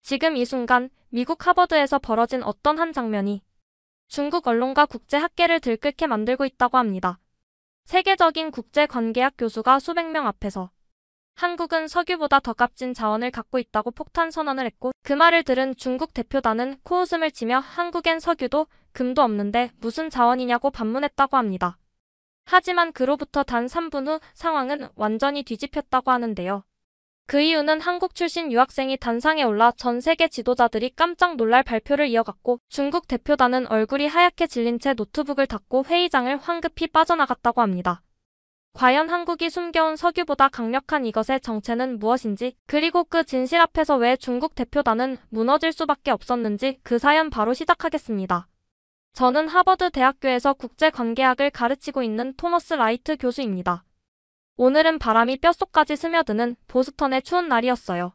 지금 이 순간 미국 하버드에서 벌어진 어떤 한 장면이 중국 언론과 국제학계를 들끓게 만들고 있다고 합니다. 세계적인 국제관계학 교수가 수백 명 앞에서 한국은 석유보다 더 값진 자원을 갖고 있다고 폭탄 선언을 했고, 그 말을 들은 중국 대표단은 코웃음을 치며 한국엔 석유도 금도 없는데 무슨 자원이냐고 반문했다고 합니다. 하지만 그로부터 단 3분 후 상황은 완전히 뒤집혔다고 하는데요. 그 이유는 한국 출신 유학생이 단상에 올라 전 세계 지도자들이 깜짝 놀랄 발표를 이어갔고, 중국 대표단은 얼굴이 하얗게 질린 채 노트북을 닫고 회의장을 황급히 빠져나갔다고 합니다. 과연 한국이 숨겨온 석유보다 강력한 이것의 정체는 무엇인지, 그리고 그 진실 앞에서 왜 중국 대표단은 무너질 수밖에 없었는지 그 사연 바로 시작하겠습니다. 저는 하버드 대학교에서 국제관계학을 가르치고 있는 토머스 라이트 교수입니다. 오늘은 바람이 뼛속까지 스며드는 보스턴의 추운 날이었어요.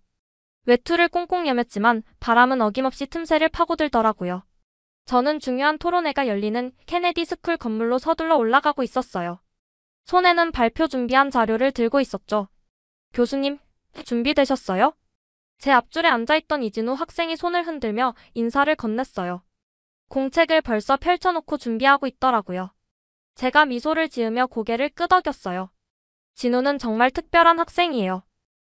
외투를 꽁꽁 여몄지만 바람은 어김없이 틈새를 파고들더라고요. 저는 중요한 토론회가 열리는 케네디 스쿨 건물로 서둘러 올라가고 있었어요. 손에는 발표 준비한 자료를 들고 있었죠. 교수님, 준비되셨어요? 제 앞줄에 앉아있던 이진우 학생이 손을 흔들며 인사를 건넸어요. 공책을 벌써 펼쳐놓고 준비하고 있더라고요. 제가 미소를 지으며 고개를 끄덕였어요. 진우는 정말 특별한 학생이에요.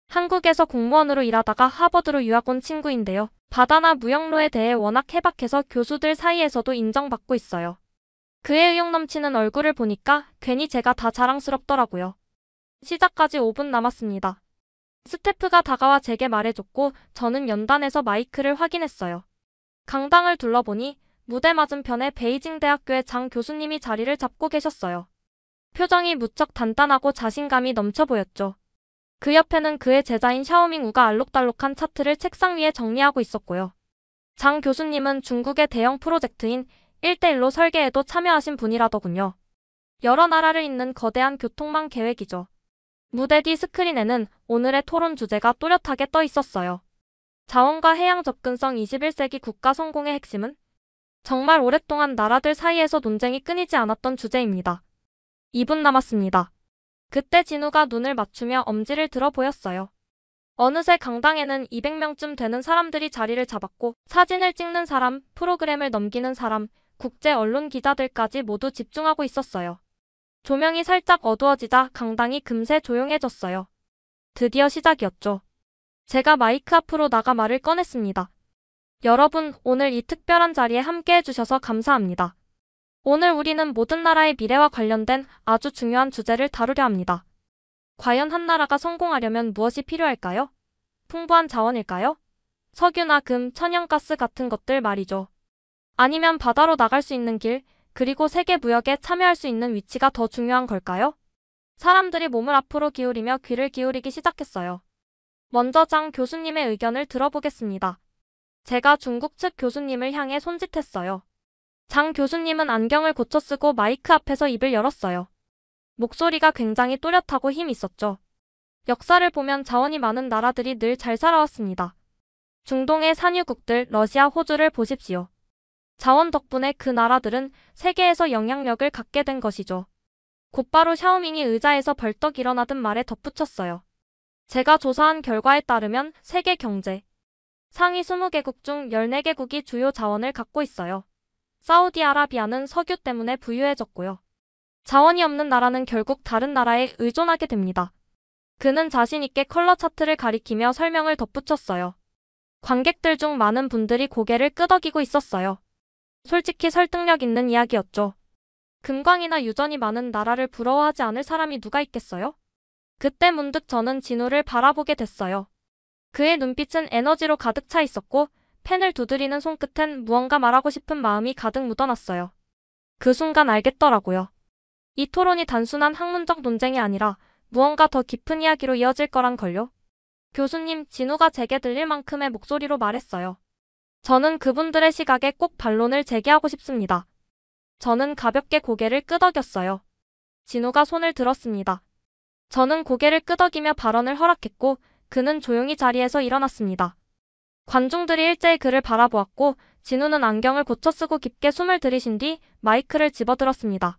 한국에서 공무원으로 일하다가 하버드로 유학 온 친구인데요. 바다나 무역로에 대해 워낙 해박해서 교수들 사이에서도 인정받고 있어요. 그의 의욕 넘치는 얼굴을 보니까 괜히 제가 다 자랑스럽더라고요. 시작까지 5분 남았습니다. 스태프가 다가와 제게 말해줬고 저는 연단에서 마이크를 확인했어요. 강당을 둘러보니 무대 맞은편에 베이징 대학교의 장 교수님이 자리를 잡고 계셨어요. 표정이 무척 단단하고 자신감이 넘쳐 보였죠. 그 옆에는 그의 제자인 샤오밍 우가 알록달록한 차트를 책상 위에 정리하고 있었고요. 장 교수님은 중국의 대형 프로젝트인 1대1로 설계에도 참여하신 분이라더군요. 여러 나라를 잇는 거대한 교통망 계획이죠. 무대 뒤 스크린에는 오늘의 토론 주제가 또렷하게 떠 있었어요. 자원과 해양 접근성 21세기 국가 성공의 핵심은? 정말 오랫동안 나라들 사이에서 논쟁이 끊이지 않았던 주제입니다. 2분 남았습니다. 그때 진우가 눈을 맞추며 엄지를 들어 보였어요. 어느새 강당에는 200명쯤 되는 사람들이 자리를 잡았고, 사진을 찍는 사람, 프로그램을 넘기는 사람, 국제 언론 기자들까지 모두 집중하고 있었어요. 조명이 살짝 어두워지자 강당이 금세 조용해졌어요. 드디어 시작이었죠. 제가 마이크 앞으로 나가 말을 꺼냈습니다. 여러분, 오늘 이 특별한 자리에 함께 해주셔서 감사합니다. 오늘 우리는 모든 나라의 미래와 관련된 아주 중요한 주제를 다루려 합니다. 과연 한 나라가 성공하려면 무엇이 필요할까요? 풍부한 자원일까요? 석유나 금, 천연가스 같은 것들 말이죠. 아니면 바다로 나갈 수 있는 길, 그리고 세계 무역에 참여할 수 있는 위치가 더 중요한 걸까요? 사람들이 몸을 앞으로 기울이며 귀를 기울이기 시작했어요. 먼저 장 교수님의 의견을 들어보겠습니다. 제가 중국 측 교수님을 향해 손짓했어요. 장 교수님은 안경을 고쳐 쓰고 마이크 앞에서 입을 열었어요. 목소리가 굉장히 또렷하고 힘 있었죠. 역사를 보면 자원이 많은 나라들이 늘 잘 살아왔습니다. 중동의 산유국들, 러시아, 호주를 보십시오. 자원 덕분에 그 나라들은 세계에서 영향력을 갖게 된 것이죠. 곧바로 샤오밍이 의자에서 벌떡 일어나듯 말에 덧붙였어요. 제가 조사한 결과에 따르면 세계 경제 상위 20개국 중 14개국이 주요 자원을 갖고 있어요. 사우디아라비아는 석유 때문에 부유해졌고요. 자원이 없는 나라는 결국 다른 나라에 의존하게 됩니다. 그는 자신있게 컬러 차트를 가리키며 설명을 덧붙였어요. 관객들 중 많은 분들이 고개를 끄덕이고 있었어요. 솔직히 설득력 있는 이야기였죠. 금광이나 유전이 많은 나라를 부러워하지 않을 사람이 누가 있겠어요? 그때 문득 저는 진우를 바라보게 됐어요. 그의 눈빛은 에너지로 가득 차 있었고 펜을 두드리는 손끝엔 무언가 말하고 싶은 마음이 가득 묻어났어요. 그 순간 알겠더라고요. 이 토론이 단순한 학문적 논쟁이 아니라 무언가 더 깊은 이야기로 이어질 거란 걸요. 교수님, 진우가 제게 들릴 만큼의 목소리로 말했어요. 저는 그분들의 시각에 꼭 반론을 제기하고 싶습니다. 저는 가볍게 고개를 끄덕였어요. 진우가 손을 들었습니다. 저는 고개를 끄덕이며 발언을 허락했고 그는 조용히 자리에서 일어났습니다. 관중들이 일제히 그를 바라보았고 진우는 안경을 고쳐 쓰고 깊게 숨을 들이신 뒤 마이크를 집어들었습니다.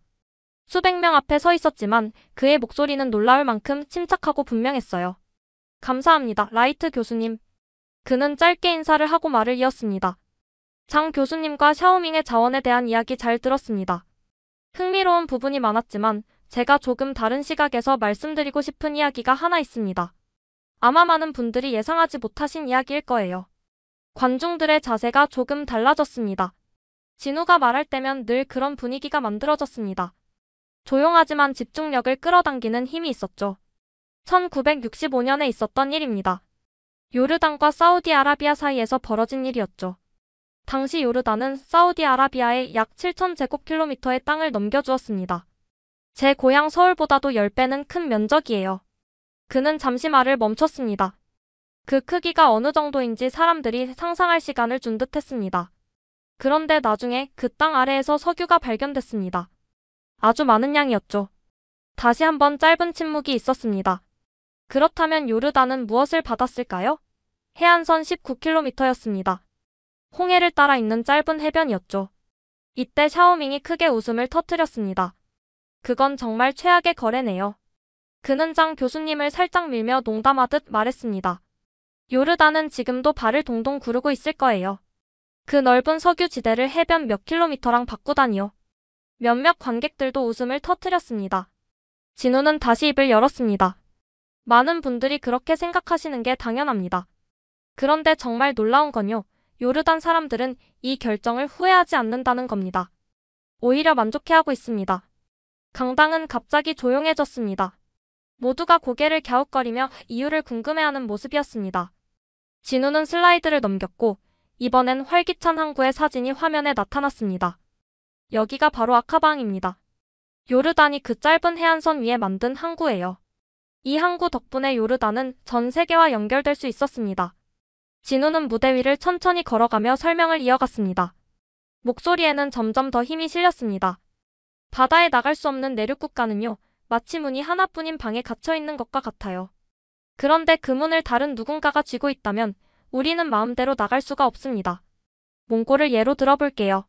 수백 명 앞에 서 있었지만 그의 목소리는 놀라울 만큼 침착하고 분명했어요. 감사합니다, 라이트 교수님. 그는 짧게 인사를 하고 말을 이었습니다. 장 교수님과 샤오밍의 자원에 대한 이야기 잘 들었습니다. 흥미로운 부분이 많았지만 제가 조금 다른 시각에서 말씀드리고 싶은 이야기가 하나 있습니다. 아마 많은 분들이 예상하지 못하신 이야기일 거예요. 관중들의 자세가 조금 달라졌습니다. 진우가 말할 때면 늘 그런 분위기가 만들어졌습니다. 조용하지만 집중력을 끌어당기는 힘이 있었죠. 1965년에 있었던 일입니다. 요르단과 사우디아라비아 사이에서 벌어진 일이었죠. 당시 요르단은 사우디아라비아에 약 7,000제곱킬로미터의 땅을 넘겨주었습니다. 제 고향 서울보다도 10배는 큰 면적이에요. 그는 잠시 말을 멈췄습니다. 그 크기가 어느 정도인지 사람들이 상상할 시간을 준 듯 했습니다. 그런데 나중에 그 땅 아래에서 석유가 발견됐습니다. 아주 많은 양이었죠. 다시 한번 짧은 침묵이 있었습니다. 그렇다면 요르단은 무엇을 받았을까요? 해안선 19km였습니다. 홍해를 따라 있는 짧은 해변이었죠. 이때 샤오밍이 크게 웃음을 터뜨렸습니다. 그건 정말 최악의 거래네요. 그는 장 교수님을 살짝 밀며 농담하듯 말했습니다. 요르단은 지금도 발을 동동 구르고 있을 거예요. 그 넓은 석유 지대를 해변 몇 킬로미터랑 바꾸다니요. 몇몇 관객들도 웃음을 터뜨렸습니다. 진우는 다시 입을 열었습니다. 많은 분들이 그렇게 생각하시는 게 당연합니다. 그런데 정말 놀라운 건요. 요르단 사람들은 이 결정을 후회하지 않는다는 겁니다. 오히려 만족해하고 있습니다. 강당은 갑자기 조용해졌습니다. 모두가 고개를 갸웃거리며 이유를 궁금해하는 모습이었습니다. 진우는 슬라이드를 넘겼고 이번엔 활기찬 항구의 사진이 화면에 나타났습니다. 여기가 바로 아카바항입니다. 요르단이 그 짧은 해안선 위에 만든 항구예요. 이 항구 덕분에 요르단은 전 세계와 연결될 수 있었습니다. 진우는 무대 위를 천천히 걸어가며 설명을 이어갔습니다. 목소리에는 점점 더 힘이 실렸습니다. 바다에 나갈 수 없는 내륙 국가는요, 마치 문이 하나뿐인 방에 갇혀있는 것과 같아요. 그런데 그 문을 다른 누군가가 쥐고 있다면 우리는 마음대로 나갈 수가 없습니다. 몽골을 예로 들어볼게요.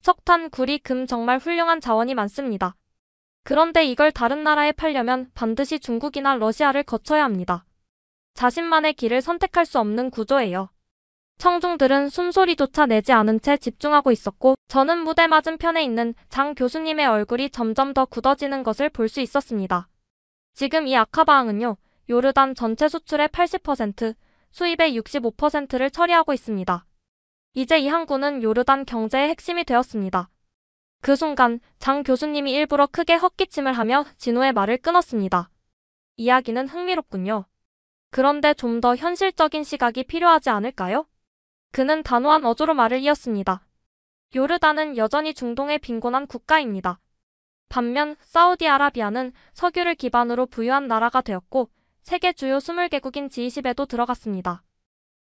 석탄, 구리, 금 정말 훌륭한 자원이 많습니다. 그런데 이걸 다른 나라에 팔려면 반드시 중국이나 러시아를 거쳐야 합니다. 자신만의 길을 선택할 수 없는 구조예요. 청중들은 숨소리조차 내지 않은 채 집중하고 있었고 저는 무대 맞은편에 있는 장 교수님의 얼굴이 점점 더 굳어지는 것을 볼 수 있었습니다. 지금 이 아카바항은요, 요르단 전체 수출의 80%, 수입의 65%를 처리하고 있습니다. 이제 이 항구는 요르단 경제의 핵심이 되었습니다. 그 순간 장 교수님이 일부러 크게 헛기침을 하며 진우의 말을 끊었습니다. 이야기는 흥미롭군요. 그런데 좀 더 현실적인 시각이 필요하지 않을까요? 그는 단호한 어조로 말을 이었습니다. 요르단은 여전히 중동의 빈곤한 국가입니다. 반면 사우디아라비아는 석유를 기반으로 부유한 나라가 되었고 세계 주요 20개국인 G20에도 들어갔습니다.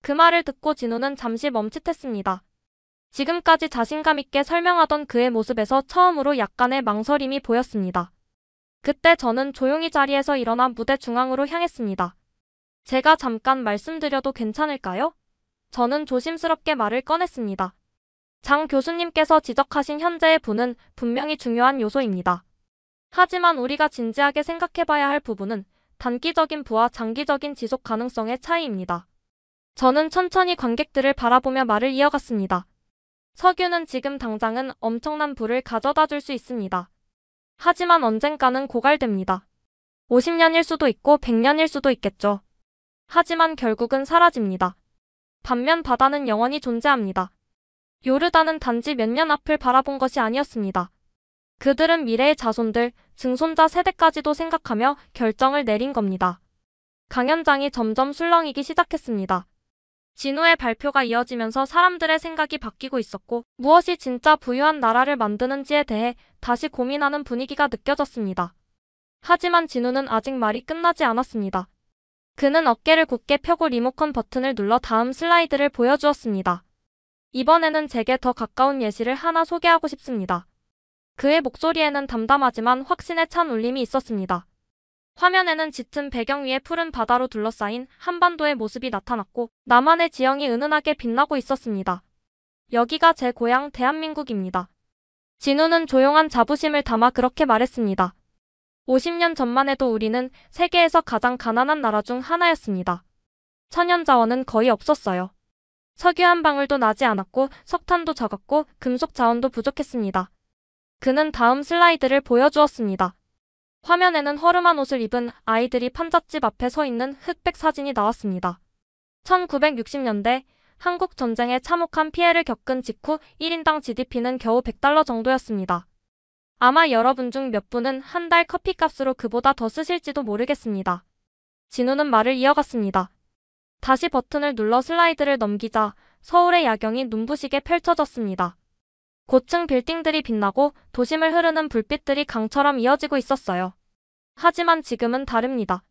그 말을 듣고 진우는 잠시 멈칫했습니다. 지금까지 자신감 있게 설명하던 그의 모습에서 처음으로 약간의 망설임이 보였습니다. 그때 저는 조용히 자리에서 일어나 무대 중앙으로 향했습니다. 제가 잠깐 말씀드려도 괜찮을까요? 저는 조심스럽게 말을 꺼냈습니다. 장 교수님께서 지적하신 현재의 부는 분명히 중요한 요소입니다. 하지만 우리가 진지하게 생각해봐야 할 부분은 단기적인 부와 장기적인 지속 가능성의 차이입니다. 저는 천천히 관객들을 바라보며 말을 이어갔습니다. 석유는 지금 당장은 엄청난 부를 가져다 줄 수 있습니다. 하지만 언젠가는 고갈됩니다. 50년일 수도 있고 100년일 수도 있겠죠. 하지만 결국은 사라집니다. 반면 바다는 영원히 존재합니다. 요르단은 단지 몇 년 앞을 바라본 것이 아니었습니다. 그들은 미래의 자손들, 증손자 세대까지도 생각하며 결정을 내린 겁니다. 강연장이 점점 술렁이기 시작했습니다. 진우의 발표가 이어지면서 사람들의 생각이 바뀌고 있었고 무엇이 진짜 부유한 나라를 만드는지에 대해 다시 고민하는 분위기가 느껴졌습니다. 하지만 진우는 아직 말이 끝나지 않았습니다. 그는 어깨를 곧게 펴고 리모컨 버튼을 눌러 다음 슬라이드를 보여주었습니다. 이번에는 제게 더 가까운 예시를 하나 소개하고 싶습니다. 그의 목소리에는 담담하지만 확신에 찬 울림이 있었습니다. 화면에는 짙은 배경 위에 푸른 바다로 둘러싸인 한반도의 모습이 나타났고 남한의 지형이 은은하게 빛나고 있었습니다. 여기가 제 고향 대한민국입니다. 진우는 조용한 자부심을 담아 그렇게 말했습니다. 50년 전만 해도 우리는 세계에서 가장 가난한 나라 중 하나였습니다. 천연자원은 거의 없었어요. 석유 한 방울도 나지 않았고 석탄도 적었고 금속 자원도 부족했습니다. 그는 다음 슬라이드를 보여주었습니다. 화면에는 허름한 옷을 입은 아이들이 판잣집 앞에 서 있는 흑백 사진이 나왔습니다. 1960년대 한국 전쟁에 참혹한 피해를 겪은 직후 1인당 GDP는 겨우 100달러 정도였습니다. 아마 여러분 중 몇 분은 한 달 커피값으로 그보다 더 쓰실지도 모르겠습니다. 진우는 말을 이어갔습니다. 다시 버튼을 눌러 슬라이드를 넘기자 서울의 야경이 눈부시게 펼쳐졌습니다. 고층 빌딩들이 빛나고 도심을 흐르는 불빛들이 강처럼 이어지고 있었어요. 하지만 지금은 다릅니다.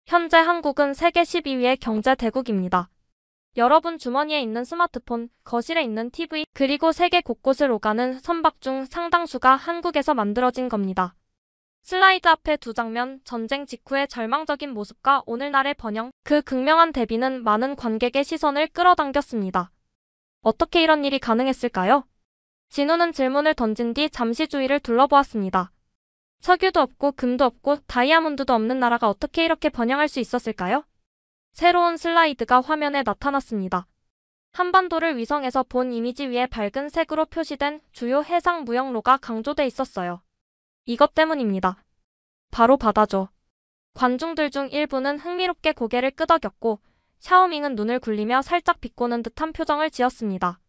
현재 한국은 세계 12위의 경제 대국입니다. 여러분 주머니에 있는 스마트폰, 거실에 있는 TV, 그리고 세계 곳곳을 오가는 선박 중 상당수가 한국에서 만들어진 겁니다. 슬라이드 앞에 두 장면, 전쟁 직후의 절망적인 모습과 오늘날의 번영, 그 극명한 대비는 많은 관객의 시선을 끌어당겼습니다. 어떻게 이런 일이 가능했을까요? 진우는 질문을 던진 뒤 잠시 주위를 둘러보았습니다. 석유도 없고 금도 없고 다이아몬드도 없는 나라가 어떻게 이렇게 번영할 수 있었을까요? 새로운 슬라이드가 화면에 나타났습니다. 한반도를 위성에서 본 이미지 위에 밝은 색으로 표시된 주요 해상 무역로가 강조돼 있었어요. 이것 때문입니다. 바로 바다죠. 관중들 중 일부는 흥미롭게 고개를 끄덕였고 샤오밍은 눈을 굴리며 살짝 비꼬는 듯한 표정을 지었습니다.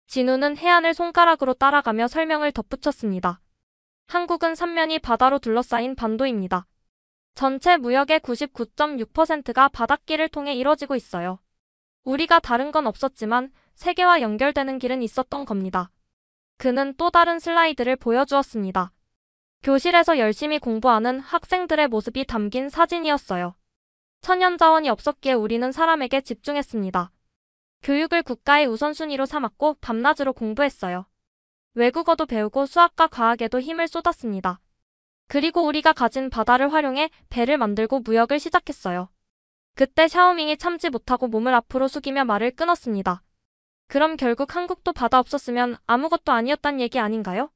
진우는 해안을 손가락으로 따라가며 설명을 덧붙였습니다. 한국은 삼면이 바다로 둘러싸인 반도입니다. 전체 무역의 99.6%가 바닷길을 통해 이뤄지고 있어요. 우리가 다른 건 없었지만 세계와 연결되는 길은 있었던 겁니다. 그는 또 다른 슬라이드를 보여주었습니다. 교실에서 열심히 공부하는 학생들의 모습이 담긴 사진이었어요. 천연자원이 없었기에 우리는 사람에게 집중했습니다. 교육을 국가의 우선순위로 삼았고 밤낮으로 공부했어요. 외국어도 배우고 수학과 과학에도 힘을 쏟았습니다. 그리고 우리가 가진 바다를 활용해 배를 만들고 무역을 시작했어요. 그때 샤오밍이 참지 못하고 몸을 앞으로 숙이며 말을 끊었습니다. 그럼 결국 한국도 바다 없었으면 아무것도 아니었단 얘기 아닌가요?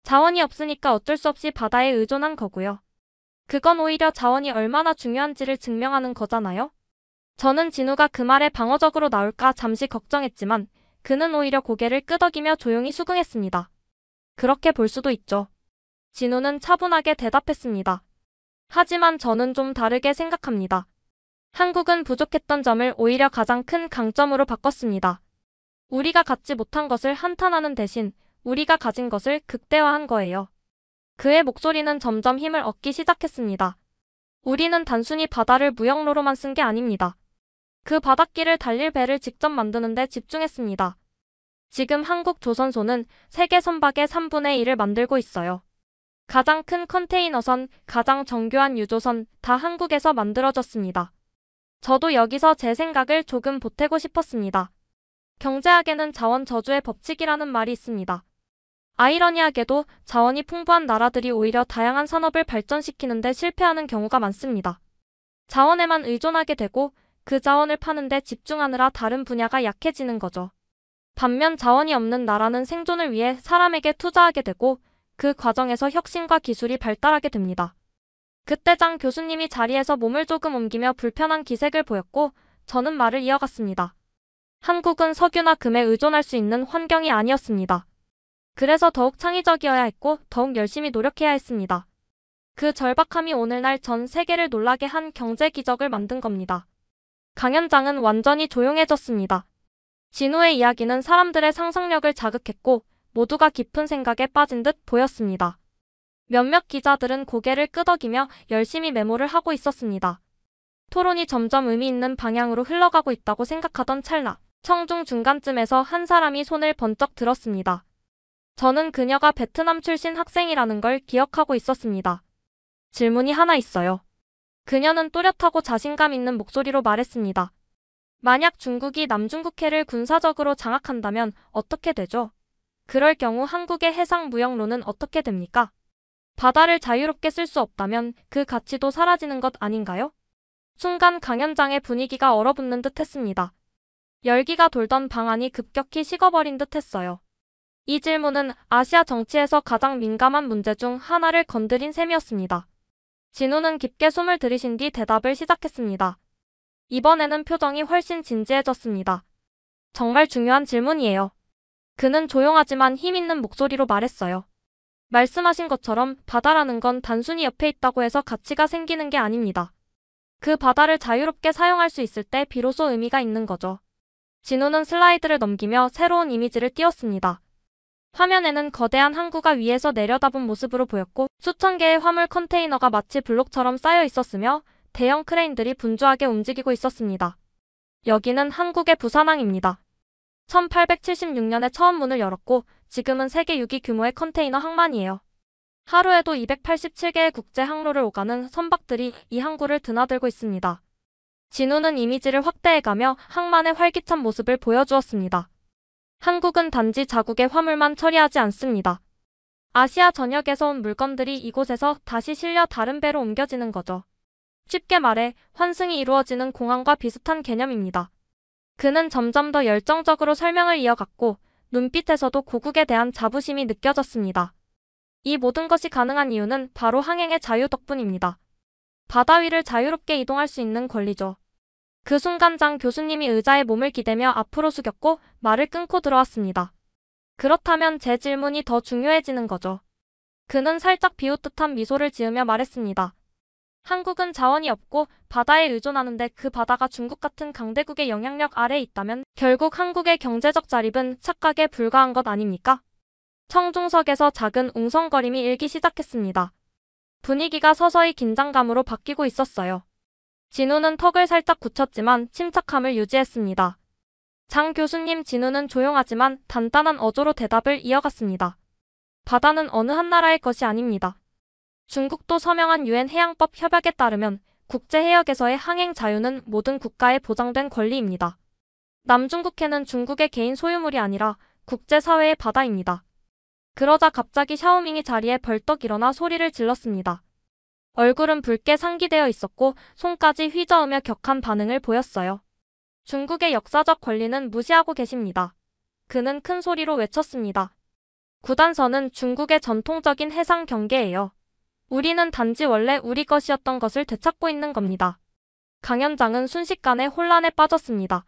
자원이 없으니까 어쩔 수 없이 바다에 의존한 거고요. 그건 오히려 자원이 얼마나 중요한지를 증명하는 거잖아요? 저는 진우가 그 말에 방어적으로 나올까 잠시 걱정했지만 그는 오히려 고개를 끄덕이며 조용히 수긍했습니다. 그렇게 볼 수도 있죠. 진우는 차분하게 대답했습니다. 하지만 저는 좀 다르게 생각합니다. 한국은 부족했던 점을 오히려 가장 큰 강점으로 바꿨습니다. 우리가 갖지 못한 것을 한탄하는 대신 우리가 가진 것을 극대화한 거예요. 그의 목소리는 점점 힘을 얻기 시작했습니다. 우리는 단순히 바다를 무역로로만 쓴 게 아닙니다. 그 바닷길을 달릴 배를 직접 만드는 데 집중했습니다. 지금 한국 조선소는 세계 선박의 3분의 1을 만들고 있어요. 가장 큰 컨테이너선, 가장 정교한 유조선 다 한국에서 만들어졌습니다. 저도 여기서 제 생각을 조금 보태고 싶었습니다. 경제학에는 자원 저주의 법칙이라는 말이 있습니다. 아이러니하게도 자원이 풍부한 나라들이 오히려 다양한 산업을 발전시키는 데 실패하는 경우가 많습니다. 자원에만 의존하게 되고 그 자원을 파는 데 집중하느라 다른 분야가 약해지는 거죠. 반면 자원이 없는 나라는 생존을 위해 사람에게 투자하게 되고 그 과정에서 혁신과 기술이 발달하게 됩니다. 그때 장 교수님이 자리에서 몸을 조금 옮기며 불편한 기색을 보였고 저는 말을 이어갔습니다. 한국은 석유나 금에 의존할 수 있는 환경이 아니었습니다. 그래서 더욱 창의적이어야 했고 더욱 열심히 노력해야 했습니다. 그 절박함이 오늘날 전 세계를 놀라게 한 경제 기적을 만든 겁니다. 강연장은 완전히 조용해졌습니다. 진우의 이야기는 사람들의 상상력을 자극했고 모두가 깊은 생각에 빠진 듯 보였습니다. 몇몇 기자들은 고개를 끄덕이며 열심히 메모를 하고 있었습니다. 토론이 점점 의미 있는 방향으로 흘러가고 있다고 생각하던 찰나, 청중 중간쯤에서 한 사람이 손을 번쩍 들었습니다. 저는 그녀가 베트남 출신 학생이라는 걸 기억하고 있었습니다. 질문이 하나 있어요. 그녀는 또렷하고 자신감 있는 목소리로 말했습니다. 만약 중국이 남중국해를 군사적으로 장악한다면 어떻게 되죠? 그럴 경우 한국의 해상 무역로는 어떻게 됩니까? 바다를 자유롭게 쓸 수 없다면 그 가치도 사라지는 것 아닌가요? 순간 강연장의 분위기가 얼어붙는 듯 했습니다. 열기가 돌던 방안이 급격히 식어버린 듯 했어요. 이 질문은 아시아 정치에서 가장 민감한 문제 중 하나를 건드린 셈이었습니다. 진우는 깊게 숨을 들이신 뒤 대답을 시작했습니다. 이번에는 표정이 훨씬 진지해졌습니다. 정말 중요한 질문이에요. 그는 조용하지만 힘 있는 목소리로 말했어요. 말씀하신 것처럼 바다라는 건 단순히 옆에 있다고 해서 가치가 생기는 게 아닙니다. 그 바다를 자유롭게 사용할 수 있을 때 비로소 의미가 있는 거죠. 진우는 슬라이드를 넘기며 새로운 이미지를 띄웠습니다. 화면에는 거대한 항구가 위에서 내려다본 모습으로 보였고 수천 개의 화물 컨테이너가 마치 블록처럼 쌓여 있었으며 대형 크레인들이 분주하게 움직이고 있었습니다. 여기는 한국의 부산항입니다. 1876년에 처음 문을 열었고 지금은 세계 6위 규모의 컨테이너 항만이에요. 하루에도 287개의 국제 항로를 오가는 선박들이 이 항구를 드나들고 있습니다. 진우는 이미지를 확대해가며 항만의 활기찬 모습을 보여주었습니다. 한국은 단지 자국의 화물만 처리하지 않습니다. 아시아 전역에서 온 물건들이 이곳에서 다시 실려 다른 배로 옮겨지는 거죠. 쉽게 말해 환승이 이루어지는 공항과 비슷한 개념입니다. 그는 점점 더 열정적으로 설명을 이어갔고 눈빛에서도 고국에 대한 자부심이 느껴졌습니다. 이 모든 것이 가능한 이유는 바로 항행의 자유 덕분입니다. 바다 위를 자유롭게 이동할 수 있는 권리죠. 그 순간 장 교수님이 의자에 몸을 기대며 앞으로 숙였고 말을 끊고 들어왔습니다. 그렇다면 제 질문이 더 중요해지는 거죠. 그는 살짝 비웃듯한 미소를 지으며 말했습니다. 한국은 자원이 없고 바다에 의존하는데 그 바다가 중국 같은 강대국의 영향력 아래에 있다면 결국 한국의 경제적 자립은 착각에 불과한 것 아닙니까? 청중석에서 작은 웅성거림이 일기 시작했습니다. 분위기가 서서히 긴장감으로 바뀌고 있었어요. 진우는 턱을 살짝 굳혔지만 침착함을 유지했습니다. 장 교수님, 진우는 조용하지만 단단한 어조로 대답을 이어갔습니다. 바다는 어느 한 나라의 것이 아닙니다. 중국도 서명한 유엔 해양법 협약에 따르면 국제해역에서의 항행 자유는 모든 국가에 보장된 권리입니다. 남중국해는 중국의 개인 소유물이 아니라 국제사회의 바다입니다. 그러자 갑자기 샤오밍이 자리에 벌떡 일어나 소리를 질렀습니다. 얼굴은 붉게 상기되어 있었고 손까지 휘저으며 격한 반응을 보였어요. 중국의 역사적 권리는 무시하고 계십니다. 그는 큰 소리로 외쳤습니다. 구단선은 중국의 전통적인 해상 경계예요. 우리는 단지 원래 우리 것이었던 것을 되찾고 있는 겁니다. 강연장은 순식간에 혼란에 빠졌습니다.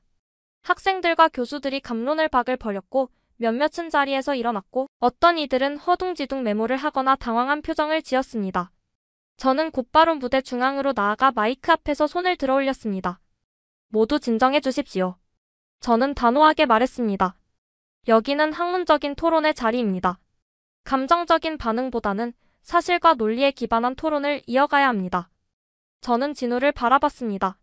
학생들과 교수들이 갑론을 박을 벌였고 몇몇은 자리에서 일어났고 어떤 이들은 허둥지둥 메모를 하거나 당황한 표정을 지었습니다. 저는 곧바로 무대 중앙으로 나아가 마이크 앞에서 손을 들어 올렸습니다. 모두 진정해 주십시오. 저는 단호하게 말했습니다. 여기는 학문적인 토론의 자리입니다. 감정적인 반응보다는 사실과 논리에 기반한 토론을 이어가야 합니다. 저는 진우를 바라봤습니다.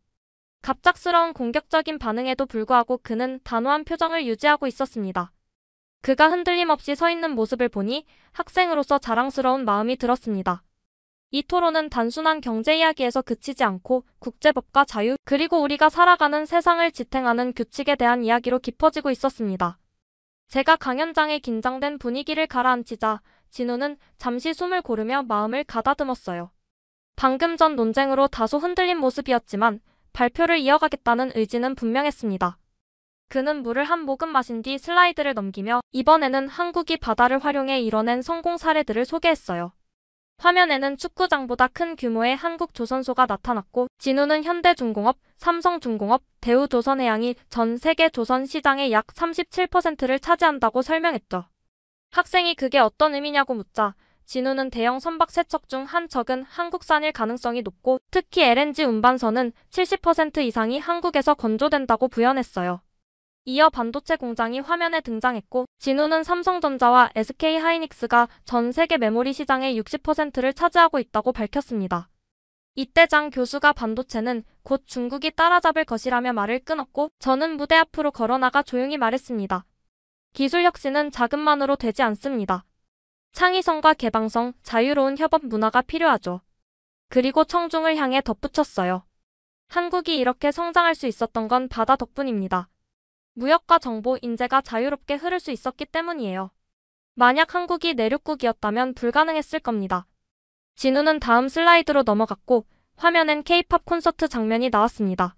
갑작스러운 공격적인 반응에도 불구하고 그는 단호한 표정을 유지하고 있었습니다. 그가 흔들림 없이 서 있는 모습을 보니 학생으로서 자랑스러운 마음이 들었습니다. 이 토론은 단순한 경제 이야기에서 그치지 않고 국제법과 자유, 그리고 우리가 살아가는 세상을 지탱하는 규칙에 대한 이야기로 깊어지고 있었습니다. 제가 강연장의 긴장된 분위기를 가라앉히자 진우는 잠시 숨을 고르며 마음을 가다듬었어요. 방금 전 논쟁으로 다소 흔들린 모습이었지만 발표를 이어가겠다는 의지는 분명했습니다. 그는 물을 한 모금 마신 뒤 슬라이드를 넘기며 이번에는 한국이 바다를 활용해 이뤄낸 성공 사례들을 소개했어요. 화면에는 축구장보다 큰 규모의 한국 조선소가 나타났고 진우는 현대중공업, 삼성중공업, 대우조선해양이 전 세계 조선 시장의 약 37%를 차지한다고 설명했죠. 학생이 그게 어떤 의미냐고 묻자 진우는 대형 선박 3척 중 한 척은 한국산일 가능성이 높고 특히 LNG 운반선은 70% 이상이 한국에서 건조된다고 부연했어요. 이어 반도체 공장이 화면에 등장했고 진우는 삼성전자와 SK하이닉스가 전 세계 메모리 시장의 60%를 차지하고 있다고 밝혔습니다. 이때 장 교수가 반도체는 곧 중국이 따라잡을 것이라며 말을 끊었고 저는 무대 앞으로 걸어나가 조용히 말했습니다. 기술 혁신은 자금만으로 되지 않습니다. 창의성과 개방성, 자유로운 협업 문화가 필요하죠. 그리고 청중을 향해 덧붙였어요. 한국이 이렇게 성장할 수 있었던 건 바다 덕분입니다. 무역과 정보, 인재가 자유롭게 흐를 수 있었기 때문이에요. 만약 한국이 내륙국이었다면 불가능했을 겁니다. 진우는 다음 슬라이드로 넘어갔고 화면엔 K-팝 콘서트 장면이 나왔습니다.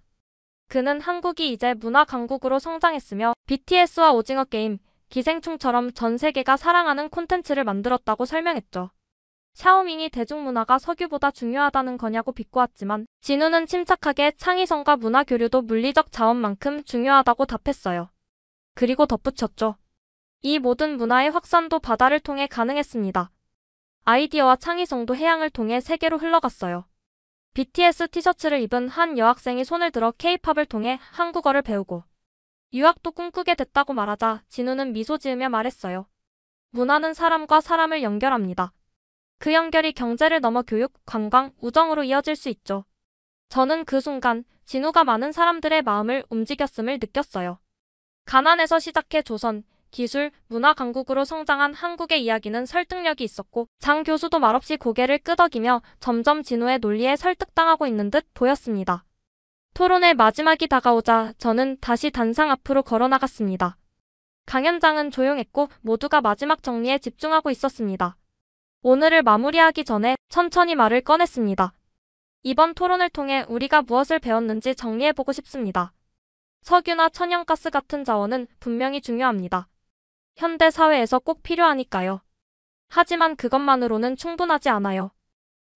그는 한국이 이제 문화 강국으로 성장했으며 BTS와 오징어 게임, 기생충처럼 전 세계가 사랑하는 콘텐츠를 만들었다고 설명했죠. 샤오밍이 대중문화가 석유보다 중요하다는 거냐고 비꼬았지만 진우는 침착하게 창의성과 문화 교류도 물리적 자원만큼 중요하다고 답했어요. 그리고 덧붙였죠. 이 모든 문화의 확산도 바다를 통해 가능했습니다. 아이디어와 창의성도 해양을 통해 세계로 흘러갔어요. BTS 티셔츠를 입은 한 여학생이 손을 들어 K-팝을 통해 한국어를 배우고 유학도 꿈꾸게 됐다고 말하자 진우는 미소 지으며 말했어요. 문화는 사람과 사람을 연결합니다. 그 연결이 경제를 넘어 교육, 관광, 우정으로 이어질 수 있죠. 저는 그 순간 진우가 많은 사람들의 마음을 움직였음을 느꼈어요. 가난에서 시작해 조선, 기술, 문화 강국으로 성장한 한국의 이야기는 설득력이 있었고 장 교수도 말없이 고개를 끄덕이며 점점 진우의 논리에 설득당하고 있는 듯 보였습니다. 토론의 마지막이 다가오자 저는 다시 단상 앞으로 걸어나갔습니다. 강연장은 조용했고 모두가 마지막 정리에 집중하고 있었습니다. 오늘을 마무리하기 전에 천천히 말을 꺼냈습니다. 이번 토론을 통해 우리가 무엇을 배웠는지 정리해보고 싶습니다. 석유나 천연가스 같은 자원은 분명히 중요합니다. 현대 사회에서 꼭 필요하니까요. 하지만 그것만으로는 충분하지 않아요.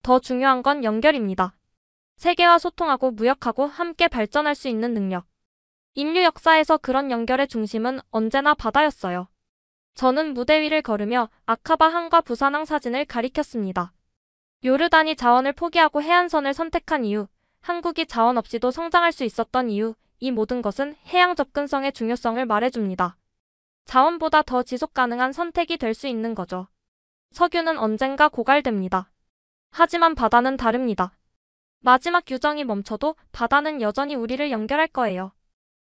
더 중요한 건 연결입니다. 세계와 소통하고 무역하고 함께 발전할 수 있는 능력. 인류 역사에서 그런 연결의 중심은 언제나 바다였어요. 저는 무대 위를 걸으며 아카바 항과 부산항 사진을 가리켰습니다. 요르단이 자원을 포기하고 해안선을 선택한 이유, 한국이 자원 없이도 성장할 수 있었던 이유, 이 모든 것은 해양 접근성의 중요성을 말해줍니다. 자원보다 더 지속 가능한 선택이 될 수 있는 거죠. 석유는 언젠가 고갈됩니다. 하지만 바다는 다릅니다. 마지막 규정이 멈춰도 바다는 여전히 우리를 연결할 거예요.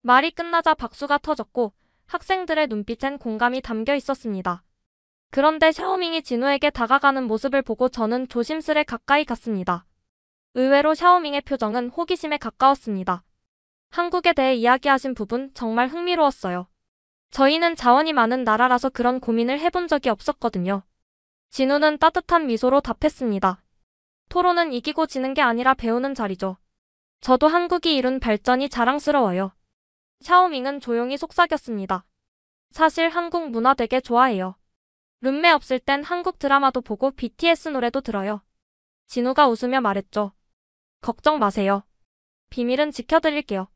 말이 끝나자 박수가 터졌고 학생들의 눈빛엔 공감이 담겨 있었습니다. 그런데 샤오밍이 진우에게 다가가는 모습을 보고 저는 조심스레 가까이 갔습니다. 의외로 샤오밍의 표정은 호기심에 가까웠습니다. 한국에 대해 이야기하신 부분 정말 흥미로웠어요. 저희는 자원이 많은 나라라서 그런 고민을 해본 적이 없었거든요. 진우는 따뜻한 미소로 답했습니다. 토론은 이기고 지는 게 아니라 배우는 자리죠. 저도 한국이 이룬 발전이 자랑스러워요. 샤오밍은 조용히 속삭였습니다. 사실 한국 문화 되게 좋아해요. 룸메 없을 땐 한국 드라마도 보고 BTS 노래도 들어요. 진우가 웃으며 말했죠. 걱정 마세요. 비밀은 지켜드릴게요.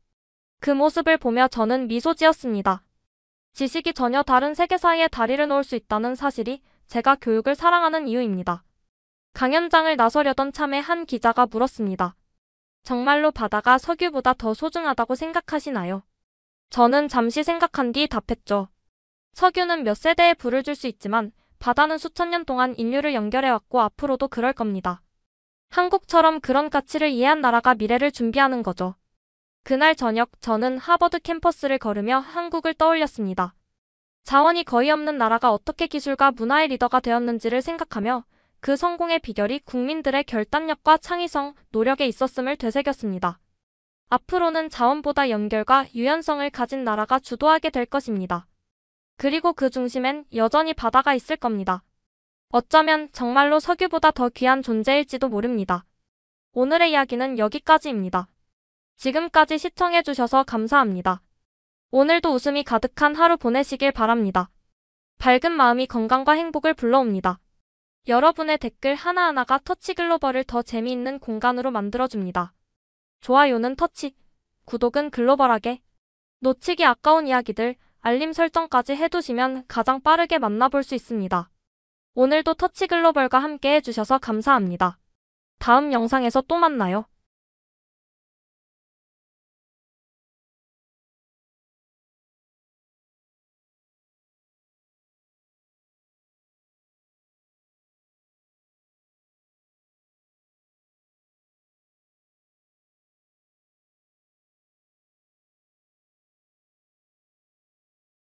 그 모습을 보며 저는 미소 지었습니다. 지식이 전혀 다른 세계 사이에 다리를 놓을 수 있다는 사실이 제가 교육을 사랑하는 이유입니다. 강연장을 나서려던 참에 한 기자가 물었습니다. 정말로 바다가 석유보다 더 소중하다고 생각하시나요? 저는 잠시 생각한 뒤 답했죠. 석유는 몇 세대에 불을 줄 수 있지만 바다는 수천 년 동안 인류를 연결해왔고 앞으로도 그럴 겁니다. 한국처럼 그런 가치를 이해한 나라가 미래를 준비하는 거죠. 그날 저녁 저는 하버드 캠퍼스를 걸으며 한국을 떠올렸습니다. 자원이 거의 없는 나라가 어떻게 기술과 문화의 리더가 되었는지를 생각하며 그 성공의 비결이 국민들의 결단력과 창의성, 노력에 있었음을 되새겼습니다. 앞으로는 자원보다 연결과 유연성을 가진 나라가 주도하게 될 것입니다. 그리고 그 중심엔 여전히 바다가 있을 겁니다. 어쩌면 정말로 석유보다 더 귀한 존재일지도 모릅니다. 오늘의 이야기는 여기까지입니다. 지금까지 시청해주셔서 감사합니다. 오늘도 웃음이 가득한 하루 보내시길 바랍니다. 밝은 마음이 건강과 행복을 불러옵니다. 여러분의 댓글 하나하나가 터치글로벌을 더 재미있는 공간으로 만들어줍니다. 좋아요는 터치, 구독은 글로벌하게. 놓치기 아까운 이야기들, 알림 설정까지 해두시면 가장 빠르게 만나볼 수 있습니다. 오늘도 터치글로벌과 함께 해주셔서 감사합니다. 다음 영상에서 또 만나요.